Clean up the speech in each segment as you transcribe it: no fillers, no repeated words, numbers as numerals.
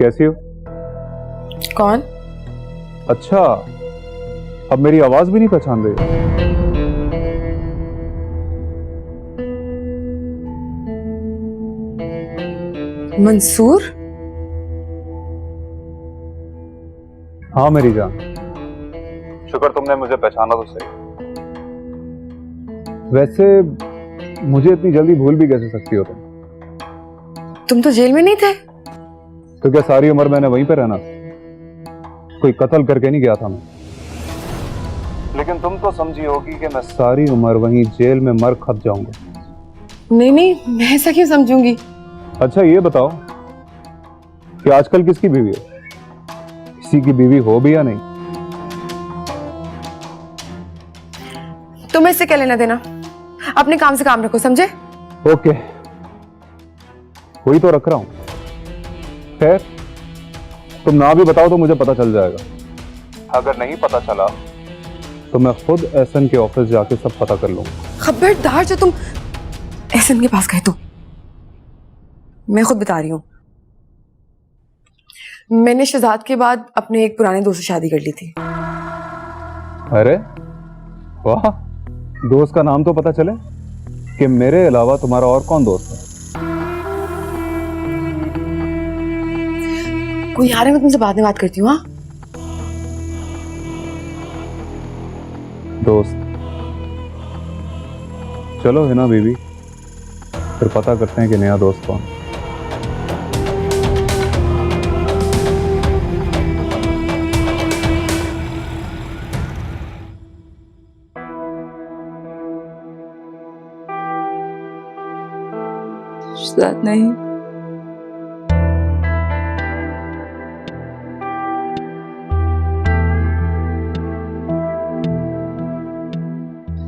कैसी हो? कौन? अच्छा, अब मेरी आवाज भी नहीं पहचान रही? मंसूर? हाँ मेरी जान, शुक्र तुमने मुझे पहचाना तो सही। वैसे मुझे इतनी जल्दी भूल भी कैसे सकती हो तुम? तुम तो जेल में नहीं थे? तो क्या सारी उम्र मैंने वहीं पे रहना? कोई कत्ल करके नहीं गया था मैं। लेकिन तुम तो समझी होगी कि मैं सारी उम्र वहीं जेल में मर खप जाऊंगा। नहीं नहीं, मैं ऐसा क्यों समझूंगी? अच्छा ये बताओ कि आजकल किसकी बीवी हो? किसी की बीवी हो भी या नहीं? तुम्हें इससे क्या लेना देना? अपने काम से काम रखो, समझे? ओके, वही तो रख रहा हूं। खैर, तुम ना भी बताओ तो मुझे पता चल जाएगा। अगर नहीं पता चला तो मैं खुद एहसन के ऑफिस जाके सब पता कर लूंगा। खबरदार जो तुम एहसन के पास गए तो मैं खुद बता रही हूँ। मैंने शहजाद के बाद अपने एक पुराने दोस्त से शादी कर ली थी। अरे वाह, दोस्त का नाम तो पता चले कि मेरे अलावा तुम्हारा और कौन दोस्त है? कोई आ रहा है, मैं तुमसे बाद में बात करती हूँ। हाँ, दोस्त? चलो है ना बीवी, फिर पता करते हैं कि नया दोस्त कौन।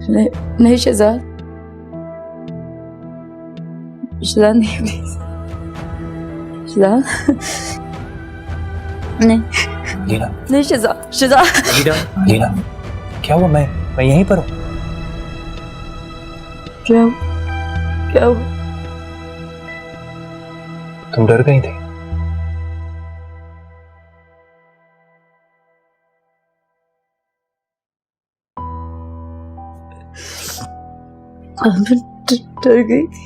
नहीं, नहीं शहजाद, शहजाद नहीं, प्लीज शहजाद, नहीं लीना, नहीं शहजाद, शहजाद। लीना, क्या हुआ? मैं यहीं पर हूँ। क्या हुआ? तुम डर गई थी? मैं डर गई थी।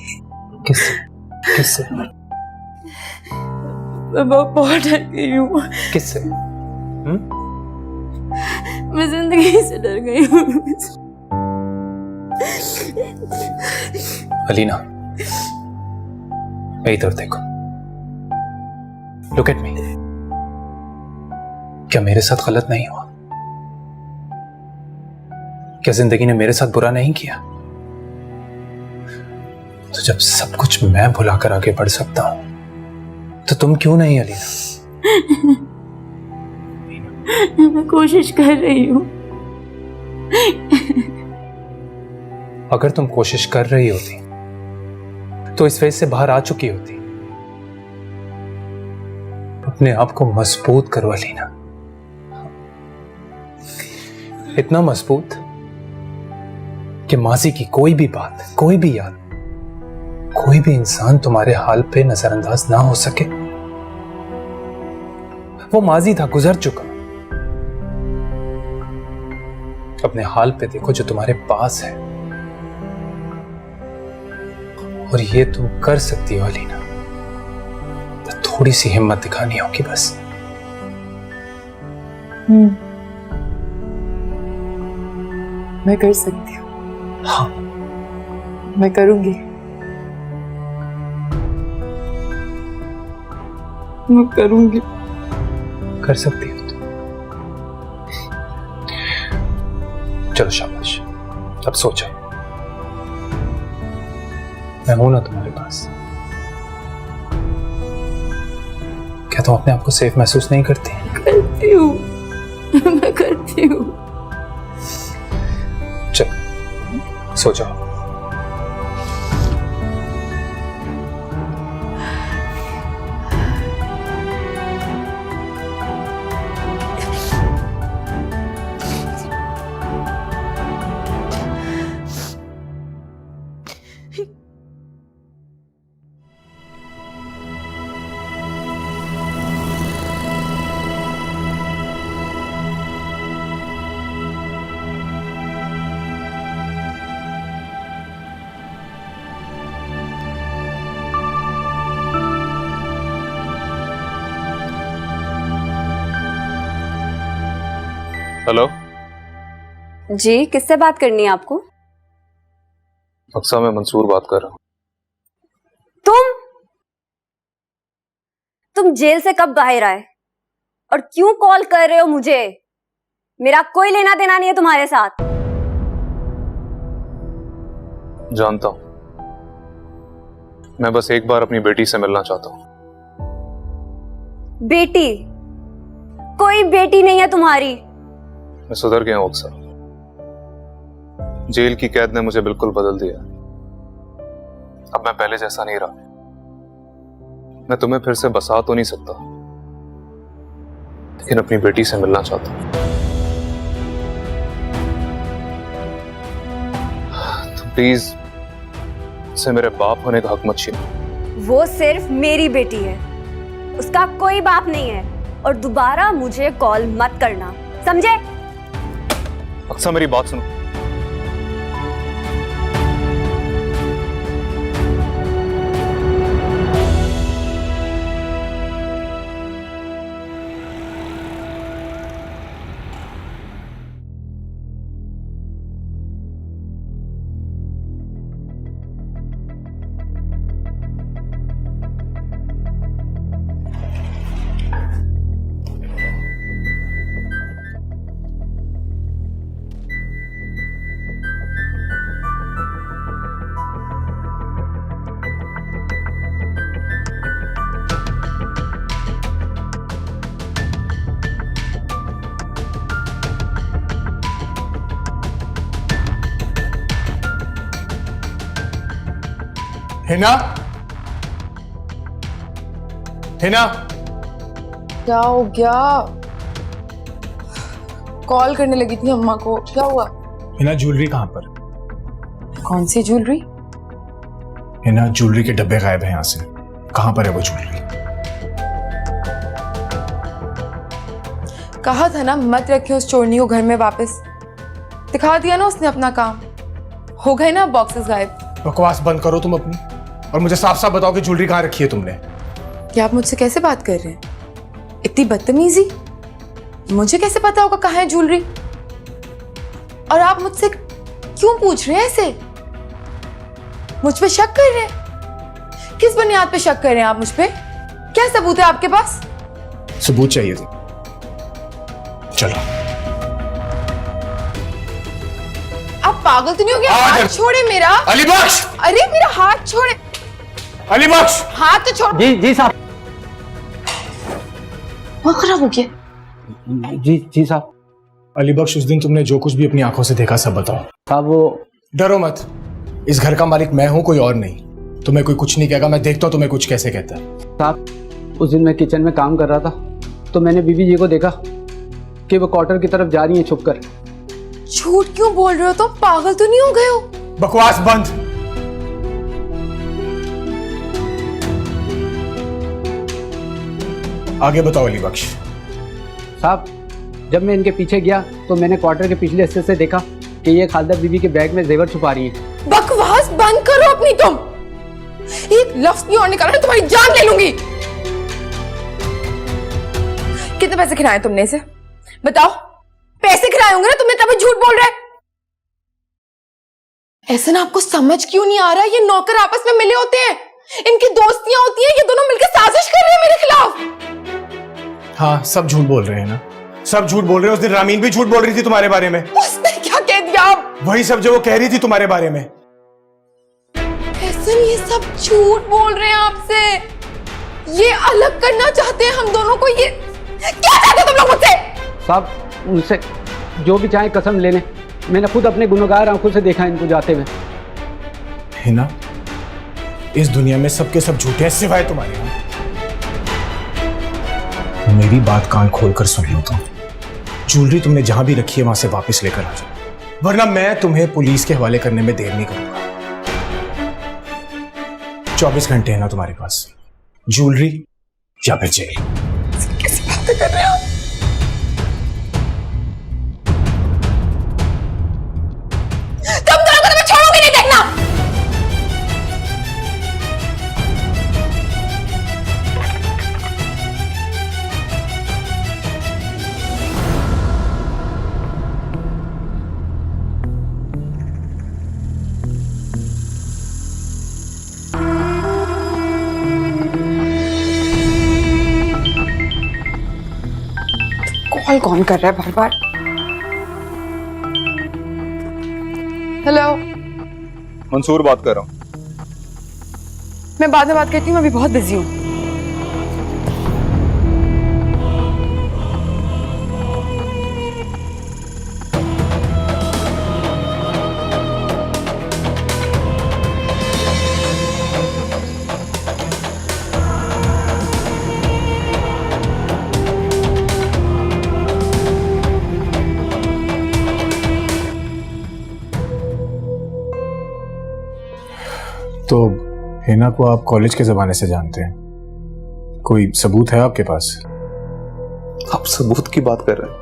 किससे? मैं बहुत डर गई हूँ। किससे? मैं जिंदगी से डर गई हूँ। अलीना, मेरी तरफ देखो। Look at me. क्या मेरे साथ गलत नहीं हुआ? क्या जिंदगी ने मेरे साथ बुरा नहीं किया? तो जब सब कुछ मैं भुलाकर आगे बढ़ सकता हूं तो तुम क्यों नहीं अलीना? मैं कोशिश कर रही हूँ। अगर तुम कोशिश कर रही होती तो इस फेज से बाहर आ चुकी होती। अपने आप को मजबूत करो अलीना, इतना मजबूत कि माजी की कोई भी बात, कोई भी याद, कोई भी इंसान तुम्हारे हाल पे नजरअंदाज ना हो सके। वो माजी था, गुजर चुका। अपने हाल पे देखो जो तुम्हारे पास है, और ये तुम कर सकती हो अलीना। तो थोड़ी सी हिम्मत दिखानी होगी बस। मैं कर सकती हूँ। हाँ, मैं करूंगी। मैं करूंगी। कर सकती हो तुम। चलो शाबाश, अब सो जाओ। मैं हूं ना तुम्हारे पास। क्या तुम अपने आप को सेफ महसूस नहीं करती? करती हूँ, मैं करती हूँ। चलो सो जाओ। हेलो, जी, किससे बात करनी है आपको? अक्सा, मैं मंसूर बात कर रहा हूँ। तुम जेल से कब बाहर आए और क्यों कॉल कर रहे हो मुझे? मेरा कोई लेना देना नहीं है तुम्हारे साथ। जानता हूं, मैं बस एक बार अपनी बेटी से मिलना चाहता हूं। बेटी? कोई बेटी नहीं है तुम्हारी। मैं सुधर गया हूं अक्सा। जेल की कैद ने मुझे बिल्कुल बदल दिया। अब मैं पहले जैसा नहीं रहा। मैं तुम्हें फिर से बसा तो नहीं सकता, लेकिन अपनी बेटी से मिलना चाहता हूं। तो प्लीज उसे मेरे बाप होने का हक मत छीनो। वो सिर्फ मेरी बेटी है, उसका कोई बाप नहीं है। और दोबारा मुझे कॉल मत करना, समझे? अक्सा, मेरी बात सुनो। हिना, हिना, क्या हो गया? कॉल करने लगी थी अम्मा को, क्या हुआ? हिना, ज्वेलरी कहां पर? कौन सी ज्वेलरी? हिना, ज्वेलरी के डब्बे गायब हैं यहाँ से। कहां पर है वो ज्वेलरी? कहा था ना मत रखे उस चोरनी को घर में वापस। दिखा दिया ना उसने अपना काम। हो गए ना बॉक्सेस गायब। बकवास बंद करो तुम अपनी, और मुझे साफ साफ बताओ कि ज्वेलरी कहां रखी है तुमने। क्या आप मुझसे कैसे बात कर रहे हैं? इतनी बदतमीजी? मुझे कैसे पता होगा कहाँ है ज्वेलरी? और आप मुझसे क्यों पूछ रहे हैं ऐसे? मुझ पे शक कर रहे हैं? किस बुनियाद पे शक कर रहे हैं आप मुझ पे? क्या सबूत है आपके पास? सबूत चाहिए थे। चलो। आप पागल तो नहीं हो गया? आवाज हाथ छोड़े मेरा। अली बख्श! अरे मेरा हाथ छोड़े। अली बख्श! हाथ तो छोड़। जी साहब। वो खराब हो गया। जी साहब। अली बख्श, उस दिन तुमने जो कुछ भी अपनी आंखों से देखा सब बताओ। साहब वो डरो मत, इस घर का मालिक मैं हूं, कोई और नहीं। तुम्हें कोई कुछ नहीं कहेगा। मैं देखता हूं तुम्हें कुछ कैसे कहता है। साहब, उस दिन मैं किचन में काम कर रहा था तो मैंने बीबी जी को देखा कि वो क्वार्टर की तरफ जा रही हैं छुप कर। झूठ क्यों बोल रहे हो? तुम पागल तो नहीं हो गए हो? बकवास बंद। आगे बताओ अली बख्श। साहब, जब मैं इनके पीछे गया तो मैंने क्वार्टर के पिछले हिस्से से देखा कि ये खालदा बीबी के बैग में जेवर छुपा रही हैं। बकवास बंद करो अपनी। तुम एक लफ्ज नहीं और निकाला तुम्हारी जान ले लूंगी। कितने पैसे खिलाए तुमने इसे? बताओ। पैसे खिलाए होंगे ना तुमने, तभी झूठ बोल रहे। ऐसा ना आपको समझ क्यों नहीं आ रहा? ये नौकर आपस में मिले होते हैं, इनकी दोस्तियां होती हैं, ये दोनों मिलकर साजिश कर रहे हैं मेरे खिलाफ। हाँ, सब झूठ बोल रहे हैं ना, सब झूठ बोल रहे हैं। उस दिन रामीन भी झूठ बोल रही थी तुम्हारे बारे में। उसने क्या कह दिया? वही सब जो वो कह रही थी तुम्हारे बारे में। ऐसा ये सब झूठ बोल रहे हैं आपसे। ये अलग करना चाहते हैं हम दोनों को। ये क्या चाहते हो तुम लोग मुझसे? साहब, उनसे जो भी चाहे कसम ले लें, मैंने खुद अपने गुनहगार आंखों से देखा इनको जाते हुए। हिना, इस दुनिया में सबके सब झूठे हैं सिवाय तुम्हारे। मेरी बात कान खोलकर सुन लो तुम। ज्वेलरी तुमने जहां भी रखी है वहां से वापस लेकर आ जाओ, वरना मैं तुम्हें पुलिस के हवाले करने में देर नहीं करूंगा। 24 घंटे है ना तुम्हारे पास, ज्वेलरी या फिर जेल। कैसी बातें कर रहे हो? तुम दोनों को तो मैं छोड़ूंगी नहीं, देखना। कॉल कौन कर रहा है बार बार? हेलो, मंसूर बात कर रहा हूँ। मैं बाद में बात करती हूँ, मैं अभी बहुत बिजी हूँ। तो हिना को आप कॉलेज के ज़माने से जानते हैं, कोई सबूत है आपके पास? आप सबूत की बात कर रहे हैं?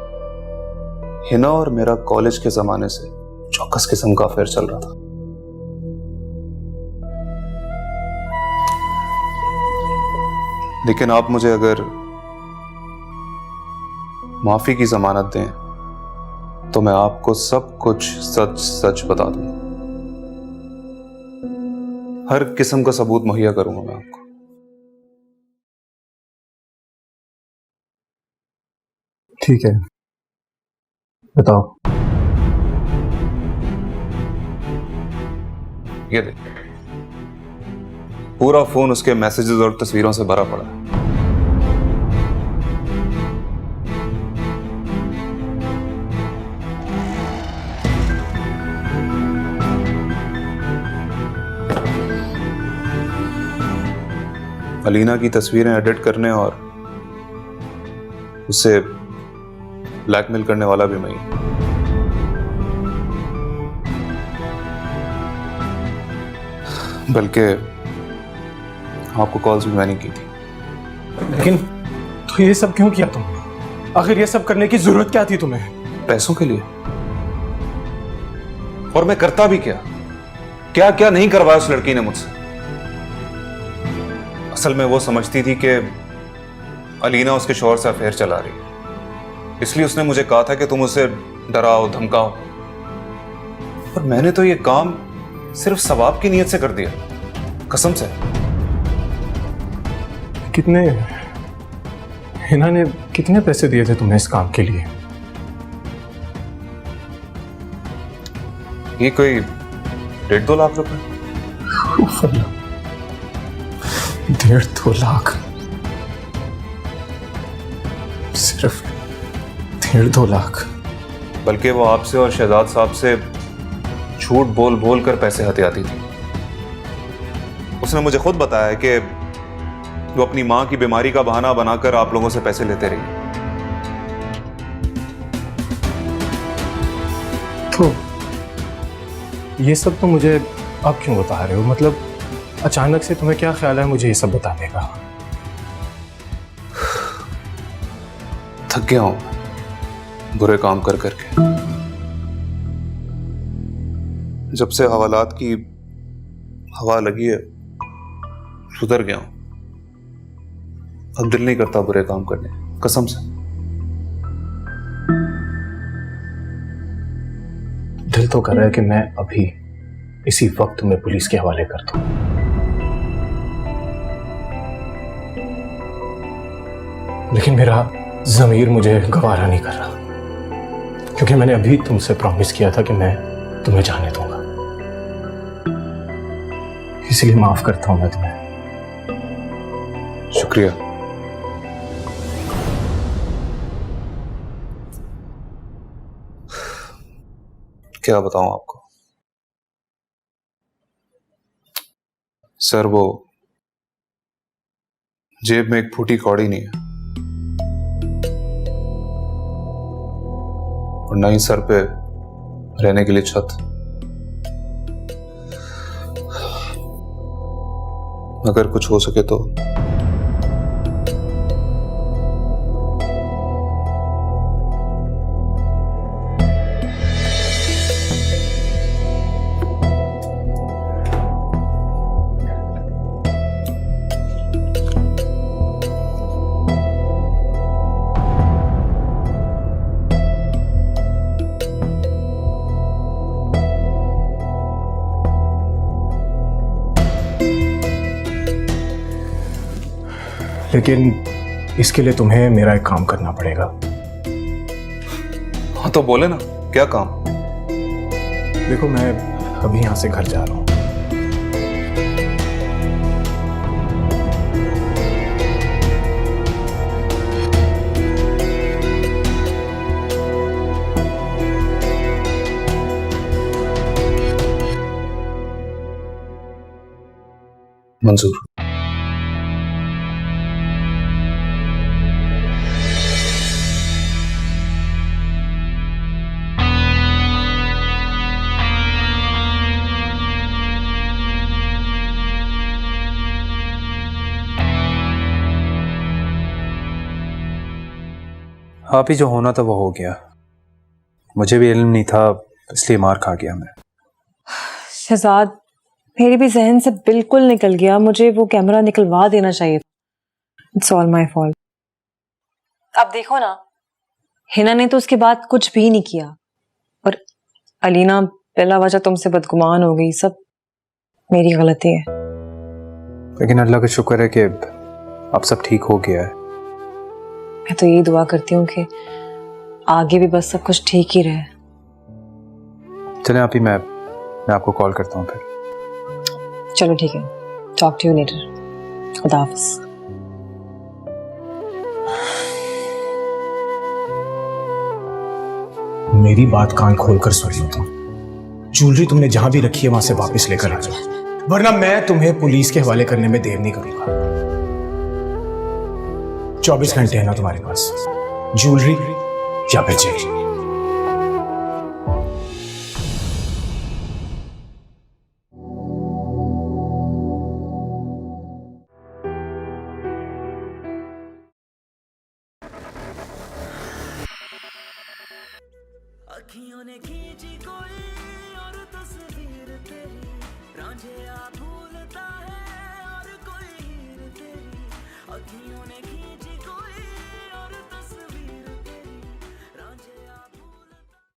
हिना और मेरा कॉलेज के जमाने से चौकस किस्म का अफेयर चल रहा था। लेकिन आप मुझे अगर माफी की जमानत दें तो मैं आपको सब कुछ सच सच बता दूंगा। हर किस्म का सबूत मुहैया करूंगा मैं आपको। ठीक है, बताओ। ये देख, पूरा फोन उसके मैसेजेस और तस्वीरों से भरा पड़ा है। अलीना की तस्वीरें एडिट करने और उसे ब्लैकमेल करने वाला भी मैं ही। बल्कि आपको कॉल्स भी मैंने की थी। लेकिन तो ये सब क्यों किया तुमने? आखिर ये सब करने की जरूरत क्या थी तुम्हें? पैसों के लिए। और मैं करता भी क्या क्या क्या नहीं करवाया उस लड़की ने मुझसे। असल में वो समझती थी कि अलीना उसके शौहर से अफेयर चला रही है, इसलिए उसने मुझे कहा था कि तुम उसे डराओ धमकाओ। और मैंने तो ये काम सिर्फ सवाब की नीयत से कर दिया, कसम से। कितने, हिना ने कितने पैसे दिए थे तुम्हें इस काम के लिए? ये कोई 1.5-2 लाख रुपए। 1.5-2 लाख? सिर्फ 1.5-2 लाख? बल्कि वो आपसे और शहजाद साहब से झूठ बोल बोल कर पैसे हथियाती थी। उसने मुझे खुद बताया कि वो अपनी मां की बीमारी का बहाना बनाकर आप लोगों से पैसे लेते रही। तो ये सब तो मुझे अब क्यों बता रहे हो? मतलब अचानक से तुम्हें क्या ख्याल है मुझे ये सब बताने का? थक गया हूं बुरे काम कर करके। जब से हवालात की हवा लगी है सुधर गया हूं। अब दिल नहीं करता बुरे काम करने, कसम से। दिल तो कर रहा है कि मैं अभी इसी वक्त तुम्हें पुलिस के हवाले कर दूं। लेकिन मेरा ज़मीर मुझे गवारा नहीं कर रहा, क्योंकि मैंने अभी तुमसे प्रॉमिस किया था कि मैं तुम्हें जाने दूंगा। इसलिए माफ करता हूं मैं तुम्हें। शुक्रिया। क्या बताऊं आपको सर, वो जेब में एक फूटी कौड़ी नहीं है और ना ही सर पे रहने के लिए छत। अगर कुछ हो सके तो लेकिन इसके लिए तुम्हें मेरा एक काम करना पड़ेगा। हाँ तो बोले ना, क्या काम? देखो मैं अभी यहाँ से घर जा रहा हूँ। मंजूर। आप ही जो होना था वो हो गया। मुझे भी इल्म नहीं था, इसलिए मार खा गया मैं। शहजाद, मेरे भी जहन से बिल्कुल निकल गया, मुझे वो कैमरा निकलवा देना चाहिए। It's all my fault. अब देखो ना, हिना ने तो उसके बाद कुछ भी नहीं किया और अलीना बिला वजह तुमसे बदगुमान हो गई। सब मेरी गलती है। लेकिन अल्लाह का शुक्र है कि अब सब ठीक हो गया है। मैं तो यही दुआ करती हूँ कि आगे भी बस सब कुछ ठीक ही रहे। चलें आप ही, मैं आपको कॉल करता हूँ फिर। चलो ठीक है, टॉक टू यू लेटर। खुदा हाफिज। मेरी बात कान खोलकर सुन लो तुम। ज्वेलरी तुमने जहां भी रखी है वहां से वापस लेकर आ जाओ, वरना मैं तुम्हें पुलिस के हवाले करने में देर नहीं करूंगा। 24 घंटे है ना तुम्हारे पास, ज्वेलरी या फिर जेल। अखियों ने खींची कोई और तस्वीर तेरी, रांझिया भूलता है और कोई हीर तेरी। अखियों ने खींची